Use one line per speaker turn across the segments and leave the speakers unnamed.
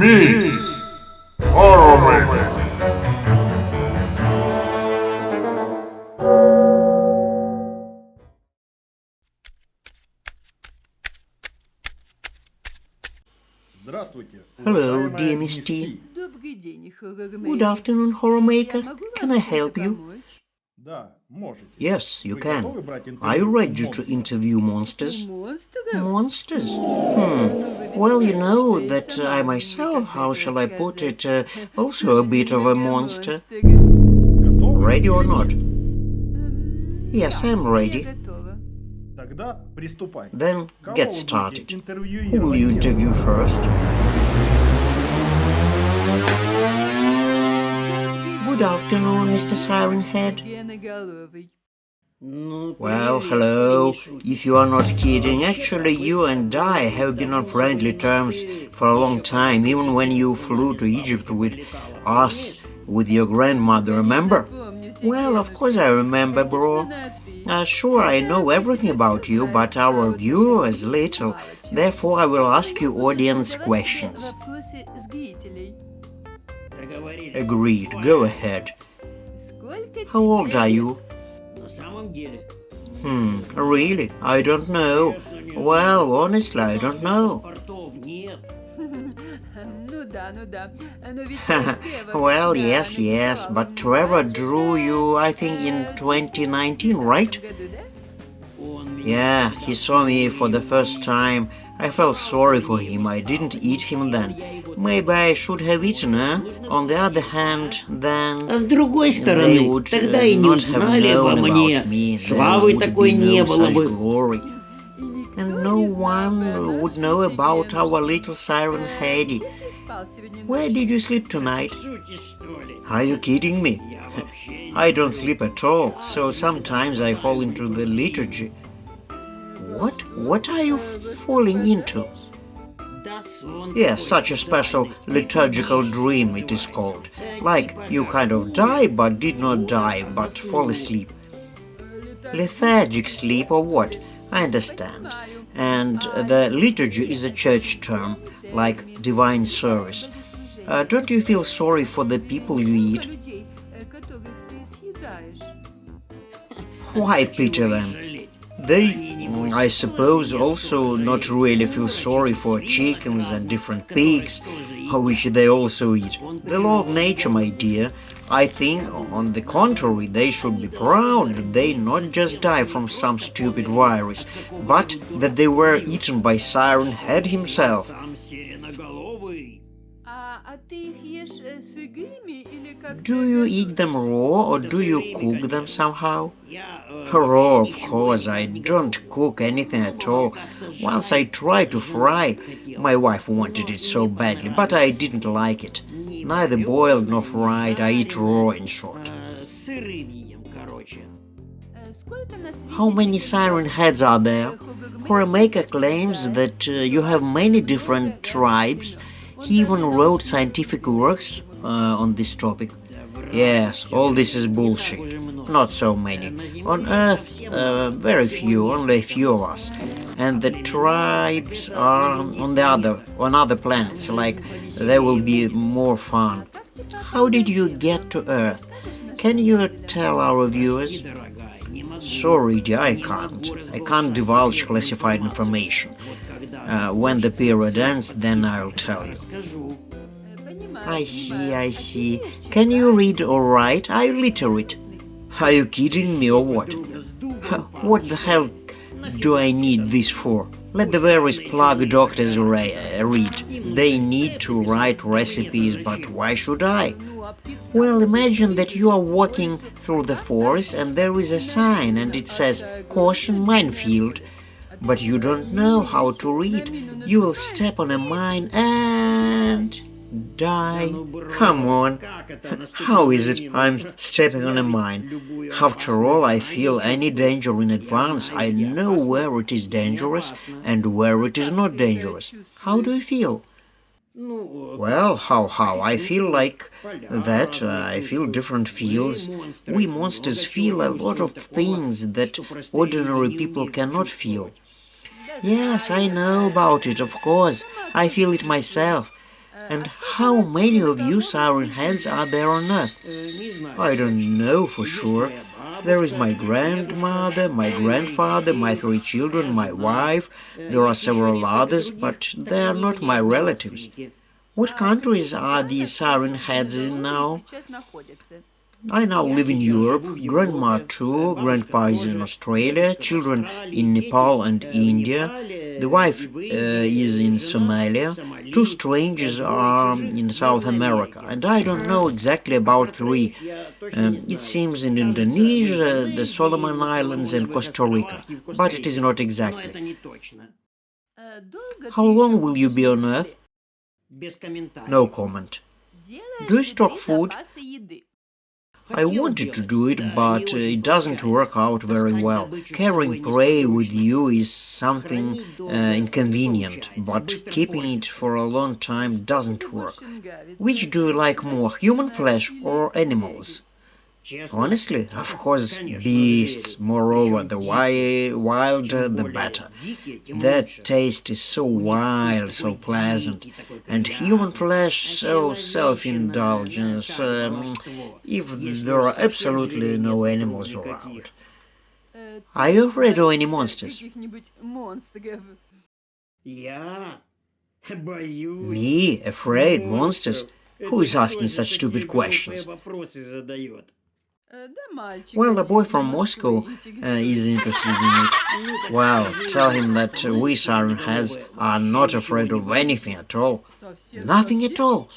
Me, Horror Maker.
Hello, dear Miss T. Good afternoon, Horror Maker. Can I help you? Yes, you can. Are you ready to interview monsters? Monsters? Well, you know that I myself, how shall I put it, also a bit of a monster. Ready or not? Yes, I'm ready. Then get started. Who will you interview first? Good afternoon, Mr. Siren Head. Well, hello. If you are not kidding, actually you and I have been on friendly terms for a long time, even when you flew to Egypt with us, with your grandmother, remember? Well, of course I remember, bro. Sure, I know everything about you, but our viewers little. Therefore, I will ask you audience questions. Agreed. Go ahead. How old are you? Really? I don't know. Well, honestly, I don't know. Well, yes, but Trevor drew you, I think, in 2019, right? Yeah, he saw me for the first time. I felt sorry for him. I didn't eat him then. Maybe I should have eaten, eh? On the other hand, then
А с другой стороны, тогда и не узнали обо мне, славы такой не было бы.
Glory. And no one would know about our little Siren Head. Where did you sleep tonight? Are you kidding me? I don't sleep at all, so sometimes I fall into the liturgy. What? What are you falling into? Yes, such a special liturgical dream it is called. Like you kind of die but did not die but fall asleep. Lethargic sleep or what? I understand. And the liturgy is a church term, like divine service. Don't you feel sorry for the people you eat? Why pity them? They, I suppose, also not really feel sorry for chickens and different pigs, which they also eat. The law of nature, my dear. I think, on the contrary, they should be proud that they not just die from some stupid virus, but that they were eaten by Siren Head himself. Do you eat them raw or do you cook them somehow? Raw, of course. I don't cook anything at all. Once I tried to fry. My wife wanted it so badly, but I didn't like it. Neither boiled nor fried. I eat raw, in short. How many Siren Heads are there? Horror Maker claims that you have many different tribes. He even wrote scientific works on this topic. Yes, all this is bullshit. Not so many. On Earth, very few, only a few of us. And the tribes are on other planets, like there will be more fun. How did you get to Earth? Can you tell our viewers? Sorry, dear, I can't divulge classified information. When the period ends, then I'll tell you. I see. Can you read or write? Are you literate? Are you kidding me or what? What the hell do I need this for? Let the various plug doctors read. They need to write recipes, but why should I? Well, imagine that you are walking through the forest and there is a sign and it says, "Caution, minefield." But you don't know how to read. You will step on a mine and die. Come on. How is it I'm stepping on a mine? After all, I feel any danger in advance. I know where it is dangerous and where it is not dangerous. How do you feel? Well, how? I feel like that. I feel different feels. We monsters feel a lot of things that ordinary people cannot feel. Yes, I know about it, of course. I feel it myself. And how many of you Siren Heads are there on Earth? I don't know for sure. There is my grandmother, my grandfather, my 3 children, my wife. There are several others, but they are not my relatives. What countries are these Siren Heads in now? I now live in Europe, grandma too, grandpa is in Australia, children in Nepal and India, the wife is in Somalia, 2 strangers are in South America, and I don't know exactly about 3. It seems in Indonesia, the Solomon Islands and Costa Rica, but it is not exactly. How long will you be on Earth? No comment. Do you stock food? I wanted to do it, but it doesn't work out very well. Carrying prey with you is something inconvenient, but keeping it for a long time doesn't work. Which do you like more, human flesh or animals? Honestly, of course, beasts. Moreover, the wilder, the better. That taste is so wild, so pleasant, and human flesh so self-indulgent, if there are absolutely no animals around. Are you afraid of any monsters? Me? Afraid? Monsters? Who is asking such stupid questions? Well, the boy from Moscow is interested in it. Well, tell him that we Siren Heads are not afraid of anything at all. Nothing at all.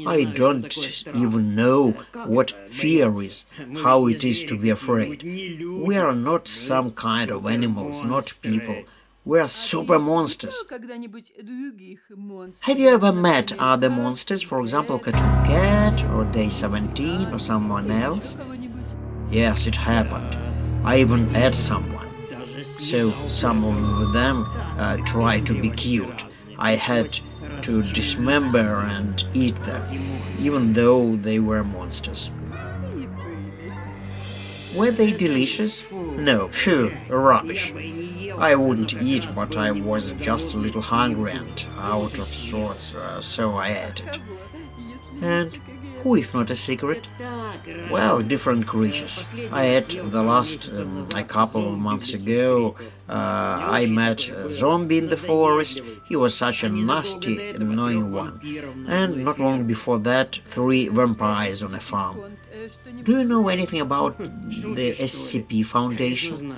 I don't even know what fear is, how it is to be afraid. We are not some kind of animals, not people. We are super monsters. Have you ever met other monsters, for example, Cartoon Cat or Day 17 or someone else? Yes, it happened. I even ate someone. So some of them tried to be cute. I had to dismember and eat them, even though they were monsters. Were they delicious? No, phew, rubbish. I wouldn't eat, but I was just a little hungry and out of sorts, so I ate it. And who if not a secret? Well, different creatures. I ate the last a couple of months ago. I met a zombie in the forest. He was such a nasty, annoying one. And not long before that, 3 vampires on a farm. Do you know anything about the SCP Foundation?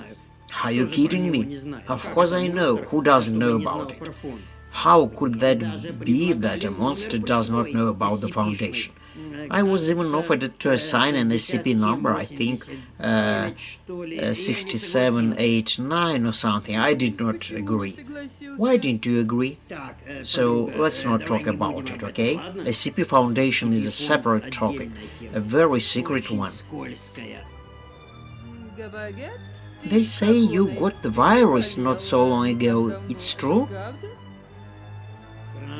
Are you kidding me? Of course I know. Who doesn't know about it? How could that be that a monster does not know about the Foundation? I was even offered to assign an SCP number, I think 6789 or something. I did not agree. Why didn't you agree? So let's not talk about it, okay? SCP Foundation is a separate topic, a very secret one. They say you got the virus not so long ago. It's true?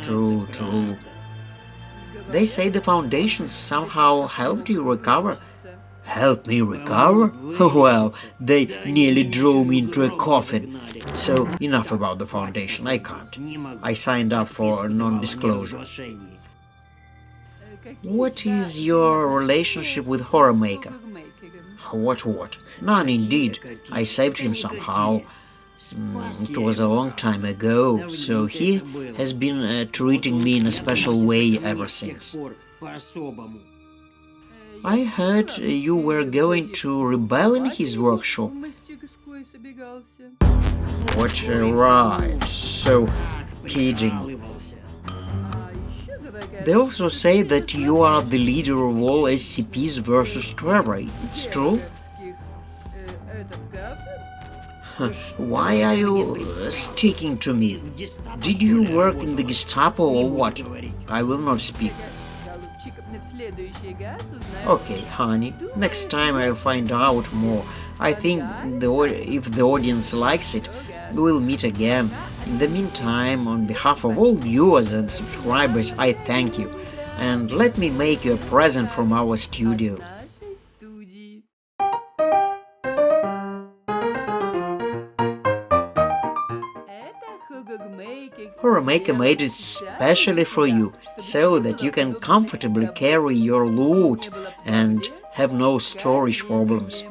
True, true. They say the Foundation somehow helped you recover. Help me recover? Well, they nearly drove me into a coffin. So enough about the Foundation, I can't. I signed up for non-disclosure. What is your relationship with Horror Maker? What? None indeed. I saved him somehow. It was a long time ago, so he has been treating me in a special way ever since. I heard you were going to rebel in his workshop. What right, so kidding. They also say that you are the leader of all SCPs versus Trevor. It's true? Why are you sticking to me? Did you work in the Gestapo or what? I will not speak. Okay, honey, next time I'll find out more. I think if the audience likes it, we will meet again. In the meantime, on behalf of all viewers and subscribers, I thank you. And let me make you a present from our studio. Horror Maker made it specially for you, so that you can comfortably carry your loot and have no storage problems.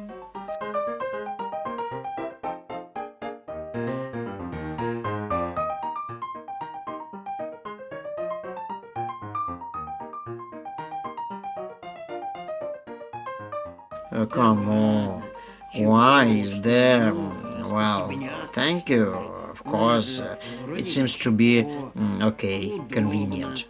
Oh, come on. Why is there? Well, thank you. Of course, it seems to be okay, convenient.